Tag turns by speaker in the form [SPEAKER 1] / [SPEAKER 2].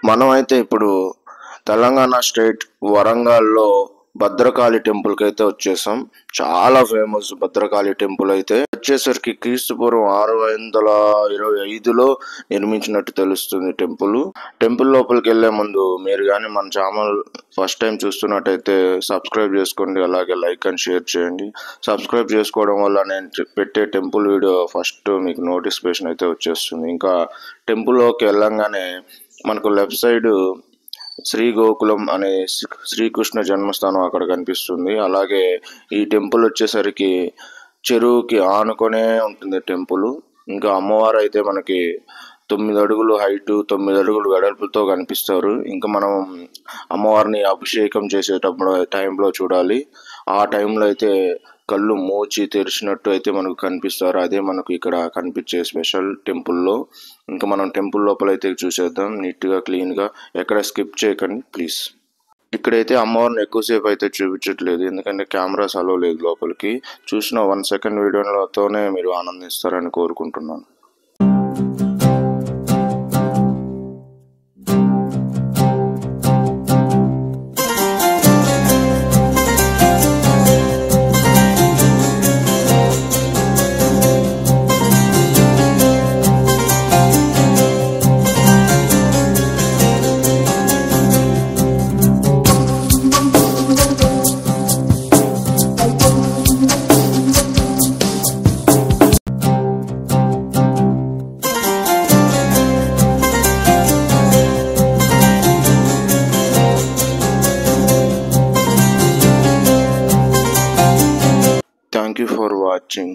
[SPEAKER 1] మనమైతే ఇప్పుడు తెలంగాణ స్టేట్ వరంగల్లో భద్రకాళి టెంపుల్ కి అయితే వచ్చేసాం. చాలా ఫేమస్ భద్రకాళి టెంపుల్ అయితే వచ్చేసరికి క్రీస్తుపూర్వం 625లో నిర్మించినట్టు తెలుస్తుంది. టెంపుల్ లోపలికి వెళ్లే ముందు మీరు కానీ మన ఛానల్ ఫస్ట్ టైం చూస్తున్నట్టయితే సబ్స్క్రైబ్ చేసుకోండి, అలాగే లైక్ అండ్ షేర్ చేయండి. సబ్స్క్రైబ్ చేసుకోవడం వల్ల నేను పెట్టే టెంపుల్ వీడియో ఫస్ట్ మీకు నోటిఫికేషన్ అయితే వచ్చేస్తుంది. ఇంకా టెంపుల్లోకి వెళ్ళంగానే మనకు లెఫ్ట్ సైడ్ శ్రీ గోకులం అనే శ్రీకృష్ణ జన్మస్థానం అక్కడ కనిపిస్తుంది. అలాగే ఈ టెంపుల్ వచ్చేసరికి చెరువుకి ఆనుకొనే ఉంటుంది టెంపుల్. ఇంకా అమ్మవారు అయితే మనకి 9 అడుగులు హైట్, 9 అడుగులు వెడల్పుతో కనిపిస్తారు. ఇంకా మనం అమ్మవారిని అభిషేకం చేసేటప్పుడు టైంలో చూడాలి. ఆ టైంలో అయితే కళ్ళు మూచి తెరిచినట్టు అయితే మనకు కనిపిస్తారు. అదే మనకు ఇక్కడ కనిపించే స్పెషల్ టెంపుల్లో. ఇంకా మనం టెంపుల్ లోపల అయితే చూసేద్దాం నీట్గా క్లీన్గా. ఎక్కడ స్కిప్ చేయకండి ప్లీజ్. ఇక్కడైతే అమ్మవారిని ఎక్కువసేపు అయితే చూపించట్లేదు, ఎందుకంటే కెమెరాస్ అలో లేదు లోపలికి. చూసిన 1 సెకండ్ వీడియోలతోనే మీరు ఆనందిస్తారని కోరుకుంటున్నాను. Thank you for watching.